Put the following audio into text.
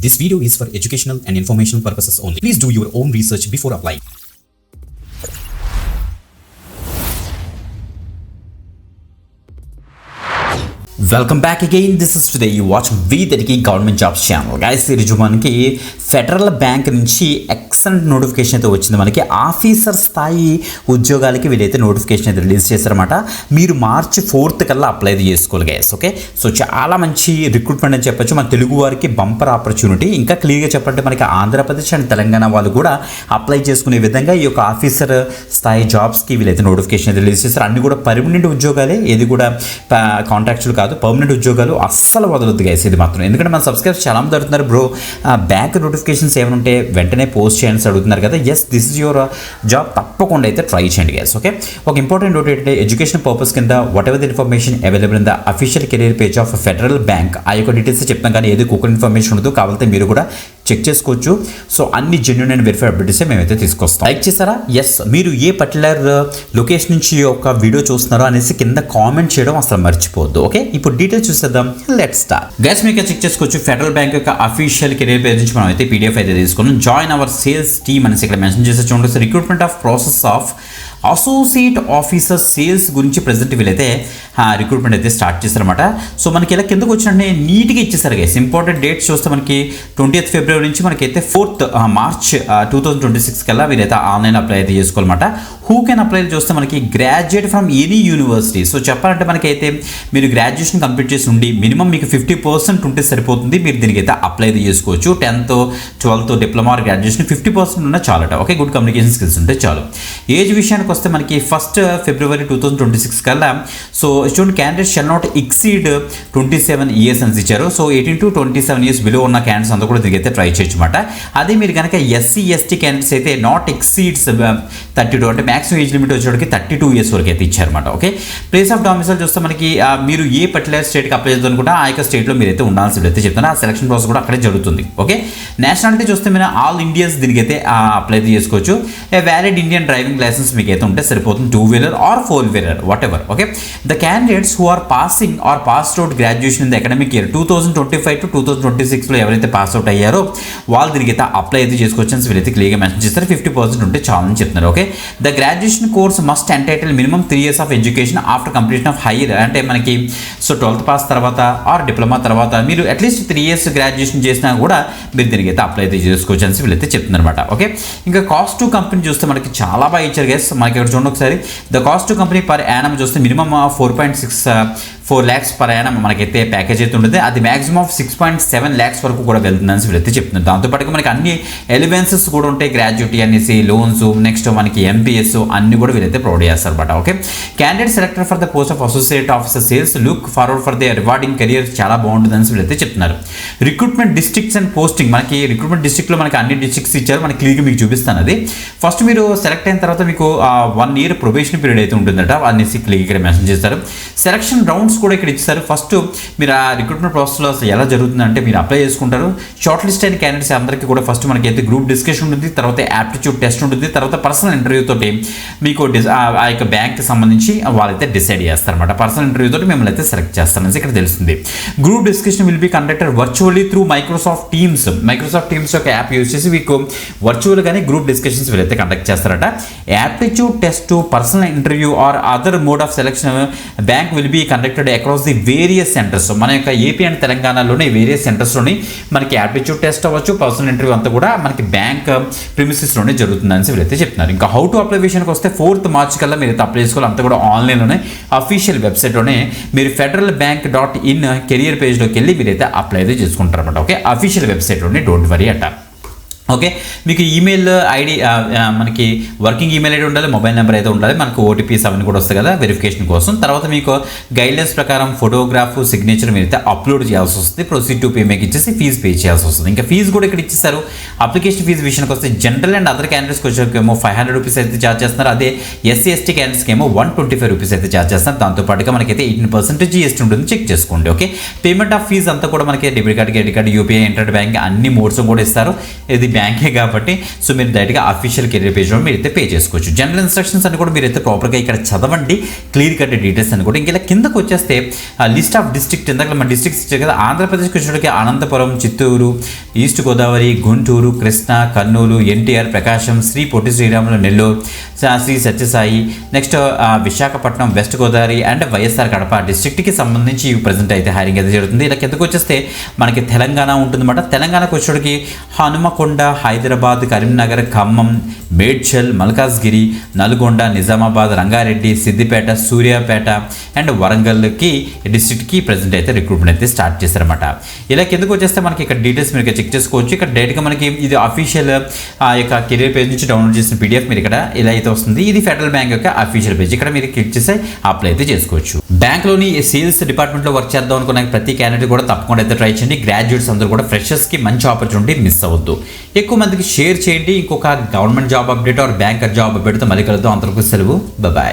This video is for educational and informational purposes only. Please do your own research before applying. Welcome back again. This is today you watch వీదరికి government jobs channel. Guys ఈరోజు మనకి ఫెడరల్ బ్యాంక్ నుంచి excellent notification అయితే వచ్చింది. మనకి officer స్థాయి ఉద్యోగాలకి వీళ్ళైతే నోటిఫికేషన్ అయితే రిలీజ్ చేశారన్నమాట. మీరు మార్చి 4th కల్లా అప్లై చేసుకోవాలి గైస్. ఓకే, సో చాలా మంచి రిక్రూట్మెంట్ అని చెప్పొచ్చు. మన తెలుగు వారికి బంపర్ ఆపర్చునిటీ. ఇంకా క్లియర్గా చెప్పంటే మనకి ఆంధ్రప్రదేశ్ అండ్ తెలంగాణ వాళ్ళు కూడా అప్లై చేసుకునే విధంగా ఈ యొక్క ఆఫీసర్ స్థాయి జాబ్స్కి వీళ్ళైతే నోటిఫికేషన్ అయితే రిలీజ్ చేశారు. అన్ని కూడా పర్మనెంట్ ఉద్యోగాలే, ఏది కూడా కాంట్రాక్చువల్ కాదు, పర్మనెంట్ ఉద్యోగాలు. అస్సలు వదలొద్దు గైస్ ఇది మాత్రం. ఎందుకంటే మన సబ్స్క్రైబర్స్ చాలా మంది అడుగుతున్నారు, బ్రో బ్యాంక్ నోటిఫికేషన్స్ ఏమైనా ఉంటే వెంటనే పోస్ట్ చేయండి అడుగుతున్నారు కదా. Yes, this is your job. తప్పకుండా అయితే ట్రై చేయండి గైస్. ఓకే, ఒక ఇంపార్టెంట్ నోట్ ఏంటంటే ఎడ్యుకేషన్ పర్పస్ కింద whatever the information available in the official career page of Federal Bank, ఆ యొక్క డీటెయిల్స్ చెప్తాం కానీ ఏది కుక్కర్ ఇన్ఫర్మేషన్ ఉండదు. కావాలంటే మీరు కూడా చెక్ చేసుకోవచ్చు. సో అన్ని జెన్యూన్ అండ్ వెరిఫైడ్ అప్డేట్స్ మేమైతే తీసుకొస్తాం. లైక్ చేస్తారా? ఎస్, మీరు ఏ పర్టికులర్ లొకేషన్ నుంచి ఒక వీడియో చూస్తున్నారో అనేసి కింద కామెంట్ చేయడం అసలు మర్చిపోవద్దు. ఓకే, ఇప్పుడు డీటెయిల్స్ చూసేద్దాం. Let's start. గైస్ మీకు చెక్ చేసుకోవచ్చు, ఫెడరల్ బ్యాంక్ యొక్క అఫీషియల్ కెరీర్ పేజ్ నుంచి మనం అయితే పీడిఎఫ్ అయితే తీసుకున్నాం. జాయిన్ అవర్ సేల్స్ టీమ్ అనేసి ఇక్కడ మెన్షన్ చేసే చూడండి. Recruitment of process of associate officer sales గురించి ప్రజెంట్ వీళ్ళైతే రిక్రూట్మెంట్ అయితే స్టార్ట్ చేశారన్నమాట. సో మనకి ఇలా కిందకు వచ్చినట్టే నీట్గా ఇచ్చేసారు గైస్. ఇంపార్టెంట్ డేట్స్ చూస్తే మనకి 20th ఫిబ్రవరి నుంచి మనకైతే 4th మార్చ్ 2026 కల్లా వీరైతే ఆన్లైన్ అప్లై అయితే చేసుకోవాలన్నమాట. హూ కెన్ అప్లై చూస్తే మనకి graduate from any university. So చెప్పాలంటే మనకైతే మీరు గ్రాడ్యుయేషన్ కంప్లీట్ చేసి ఉండి మినిమం మీకు 50% ఉంటే సరిపోతుంది. మీరు దీనికి అయితే అప్లై అయితే చేసుకోవచ్చు. 10th 12th డిప్లొమా గ్రాడ్యుయేషన్ 50% ఉన్నా చాలట. ఓకే, గుడ్ కమ్యూనికేషన్ స్కిల్స్ ఉంటే చాలు. ఏజ్ విషయానికి వస్తే మనకి 1st ఫిబ్రవరి 2026 కల్లా సో చూడండి, candidate shall not exceed 27 years అని ఇచ్చారు. సో 18 to 27 years బిలో ఉన్న క్యాండిడేట్స్ అంతా కూడా దీనికి అయితే ట్రై చేయొచ్చు అనమాట. అదే మీరు కనుక ఎస్సీ ఎస్టీ క్యాండిడేట్స్ అయితే నాట్ ఎక్సీడ్స్ 32 అంటే మ్యాక్సిమం ఏజ్ లిమిట్ వచ్చేటికి 32 years వరకు అయితే ఇచ్చారన్నమాట. ఓకే, ప్లేస్ ఆఫ్ డామిసైల్ చూస్తే మనకి మీరు ఏ పర్టికులర్ స్టేట్కి అప్లై చేద్దాం అనుకుంటే ఆ యొక్క స్టేట్లో మీరైతే ఉండాల్సి అయితే చెప్తాను. ఆ సెలక్షన్ ప్రాసెస్ కూడా అక్కడే జరుగుతుంది. ఓకే, నేషనాలిటీ చూస్తే మీరు ఆల్ ఇండియన్స్ దీనికి అయితే అప్లై చేసుకోవచ్చు. వ్యాలిడ్ ఇండియన్ డ్రైవింగ్ లైసెన్స్ మీకు అయితే ఉంటే సరిపోతుంది, 2-wheeler or 4-wheeler whatever. Okay, the candidates who are passing or passed out graduation in the academic year 2025 to 2026లో ఎవరైతే పాస్ అవుట్ అయ్యారో వాళ్ళు దీనికి అయితే అప్లై అయితే చేసుకోవచ్చు అని వీళ్ళైతే క్లియర్గా మెన్షన్ చేస్తారు. 50% ఉంటే చాలని చెప్తున్నారు. Okay, the graduation course must entitle minimum 3 years of education after completion of higher, అంటే మనకి సో 12th పాస్ తర్వాత ఆర్ డిప్లొమా తర్వాత మీరు అట్లీస్ట్ 3 years గ్రాడ్యుయేషన్ చేసినా కూడా మీరు దీనికి అయితే అప్లై అయితే చేసుకోవచ్చు అని వీళ్ళైతే చెప్తున్నారు అనమాట. ఓకే, ఇంకా కాస్ట్ టు కంపెనీ చూస్తే మనకి చాలా బాగా ఇచ్చారు గైస్. మనకి ఇక్కడ చూడండి ఒకసారి, the cost to company per annum చూస్తే మినిమం 4.64 lakhs పర్ యానం మనకైతే ప్యాకేజ్ అయితే ఉంటుంది. అది మాక్సిమం ఆఫ్ 6.7 lakhs వరకు కూడా వెళ్తుందని వీళ్ళైతే చెప్తున్నారు. దాంతోపాటు మనకి అన్ని ఎలివెన్సెస్ కూడా ఉంటాయి, గ్రాడ్యుయేటీ అనేసి, లోన్స్, నెక్స్ట్ మనకి ఎంపీఎస్ అన్ని కూడా వీళ్ళైతే ప్రొవైడ్ చేస్తారు అనమాట. Okay, candidate selected for the post of associate officer sales look forward for the rewarding career చాలా బాగుంటుందని వీళ్ళైతే చెప్తున్నారు. రిక్రూట్మెంట్ డిస్ట్రిక్ట్స్ అండ్ పోస్టింగ్, మనకి రిక్రూట్మెంట్ డిస్ట్రిక్ట్లో మనకి అన్ని డిస్ట్రిక్ట్స్ ఇచ్చారు. మనకి క్లియర్గా మీకు చూపిస్తాను. అది ఫస్ట్ మీరు సెలెక్ట్ అయిన తర్వాత మీకు 1 year ప్రొబేషన్ పీరియడ్ అయితే ఉంటుందట, అనేసి క్లియర్ ఇక్కడ మెన్షన్ చేస్తారు. సెలక్షన్ రౌండ్స్ కూడా ఇక్కడ ఇచ్చారు. ఫస్ట్ మీరు ఆ రిక్రూట్మెంట్ ప్రాసెస్లో అసలు ఎలా జరుగుతుందంటే మీరు అప్లై చేసుకుంటారు. షార్ట్ లిస్ట్ అయిన క్యాండిడేట్స్ అందరికీ కూడా ఫస్ట్ మనకి అయితే గ్రూప్ డిస్కషన్ ఉంటుంది, తర్వాత యాప్టిట్యూడ్ టెస్ట్ ఉంటుంది, తర్వాత పర్సనల్ ఇంటర్వ్యూ తోటి మీకు ఆ యొక్క బ్యాంక్కి సంబంధించి వాళ్ళైతే డిసైడ్ చేస్తారన్నమాట. పర్సనల్ ఇంటర్వ్యూ తోటి మిమ్మల్ని అయితే సెలెక్ట్ చేస్తారనేసి ఇక్కడ తెలుస్తుంది. Group discussion will be conducted virtually through Microsoft Teams. Microsoft Teams యొక్క యాప్ యూజ్ చేసి మీకు వర్చువల్గానే గ్రూప్ డిస్కషన్స్ వీళ్ళైతే కండక్ట్ చేస్తారట. Aptitude test, personal interview or other mode of selection bank will be conducted across the various centres. మన యొక్క AP and తెలంగాణలోని various సెంటర్స్లోని మనకి యాప్టిట్యూడ్ టెస్ట్ అవ్వచ్చు, పర్సనల్ ఇంటర్వ్యూ అంతా కూడా మనకి బ్యాంక్ ప్రిమిసెస్లోనే జరుగుతుందని వీళ్ళైతే చెప్తున్నారు. ఇంకా హౌ టు అప్లై విషయానికి వస్తే 4th మార్చ్ కల్లా మీరు అప్లై చేసుకోవాలి. అంతా కూడా ఆన్లైన్లోనే అఫీషియల్ వెబ్సైట్లోనే మీరు federalbank.in కెరియర్ పేజ్లోకి వెళ్ళి మీరైతే అప్లై అయితే చేసుకుంటారు అనమాట. ఓకే, అఫీషియల్ వెబ్సైట్లోనే, డోంట్ వరీ అట. ఓకే, మీకు ఈమెయిల్ ఐడి మనకి వర్కింగ్ ఈమెయిల్ ఐడి ఉండాలి, మొబైల్ నెంబర్ అయితే ఉండాలి, మనకు ఓటీపీస్ అవన్నీ కూడా వస్తాయి కదా వెరిఫికేషన్ కోసం. తర్వాత మీకు గైడ్లైన్స్ ప్రకారం ఫోటోగ్రాఫ్, సిగ్నేచర్ మీరైతే అప్లోడ్ చేయాల్సి వస్తుంది. ప్రొసీడ్ టు పేమెంట్ ఇచ్చేసి ఫీజు పే చేయాల్సి వస్తుంది. ఇంకా ఫీజు కూడా ఇక్కడ ఇచ్చేస్తారు. అప్లికేషన్ ఫీజు విషయానికి వస్తే జనరల్ అండ్ అదర్ క్యాండిడేట్స్కి వచ్చేకేమో 500 rupees అయితే ఛార్జ్ చేస్తున్నారు. అదే ఎస్సీ ఎస్టీ క్యాండిడేట్స్కి ఏమో 125 rupees అయితే ఛార్జ్ చేస్తున్నారు. దాంతోపాటుగా మనకైతే 18% GST ఉంటుంది, చెక్ చేసుకోండి. ఓకే, పేమెంట్ ఆఫ్ ఫీజు అంతా కూడా మనకి debit card, credit card, UPI, internet banking అన్ని మోడ్స్ కూడా ఇస్తారు. ఇది బ్యాంకే కాబట్టి సో మీరు డైరెక్ట్గా అఫీషియల్ కెరీర్ పేజ్లో మీరు అయితే పే చేసుకోవచ్చు. జనరల్ ఇన్స్ట్రక్షన్స్ అని కూడా మీరు అయితే ప్రాపర్గా ఇక్కడ చదవండి, క్లియర్ కట్ డీటెయిల్స్ అని కూడా. ఇంకా కిందకు వచ్చేస్తే లిస్ట్ ఆఫ్ డిస్ట్రిక్ట్, ఇందాక మన డిస్ట్రిక్ట్స్ ఇచ్చారు కదా, ఆంధ్రప్రదేశ్కి వచ్చేటికి Anantapuram, Chittoor, east Godavari, Guntur, Krishna, Kurnool, NTR, Prakasam, Sri Potti Sriramulu, Nellore, Sri Sathya Sai, next Visakhapatnam, west Godavari and YSR Kadapa డిస్ట్రిక్ట్కి సంబంధించి ప్రజెంట్ అయితే హైరింగ్ అయితే జరుగుతుంది. ఇలా కిందకు వచ్చేస్తే మనకి తెలంగాణ ఉంటుందన్నమాట. తెలంగాణకు వచ్చేటికి హనుమకొండ, హైదరాబాద్, కరీంనగర్, ఖమ్మం, మేడ్చల్, మల్కాజ్గిరి, నల్గొండ, నిజామాబాద్, రంగారెడ్డి, సిద్దిపేట, సూర్యాపేట అండ్ వరంగల్కి డిస్ట్రిక్ట్కి ప్రజెంట్ అయితే రిక్రూట్మెంట్ అయితే స్టార్ట్ చేశారన్నమాట. ఇలా కిందకు వచ్చేస్తే మనకి ఇక్కడ డీటెయిల్స్ మీరు చెక్ చేసుకోవచ్చు. ఇక్కడ డైరెక్ట్గా మనకి ఇది అఫీషియల్ ఆ యొక్క కెరీర్ పేజ్ నుంచి డౌన్లోడ్ చేసిన పీడిఎఫ్ మీరు ఇక్కడ ఇలా అయితే వస్తుంది. ఇది ఫెడరల్ బ్యాంక్ యొక్క అఫీషియల్ పేజ్. ఇక్కడ మీరు క్లిక్ చేసి అప్లై అయితే చేసుకోవచ్చు. బ్యాంక్లోని సేల్స్ డిపార్ట్మెంట్లో వర్క్ చేద్దాం అనుకున్న ప్రతి క్యాండిడేట్ కూడా తప్పకుండా అయితే ట్రై చేయండి. గ్రాడ్యుయేట్స్ అందరూ కూడా ఫ్రెషర్స్కి మంచి ఆపర్చునిటీ మిస్ అవ్వద్దు. ఎక్కువ మందికి షేర్ చేయండి. ఇంకొక government job update or banker job అప్డేట్తో మళ్ళీ కలుద్దాం. అంతవరకు సెలవు, బాయ్.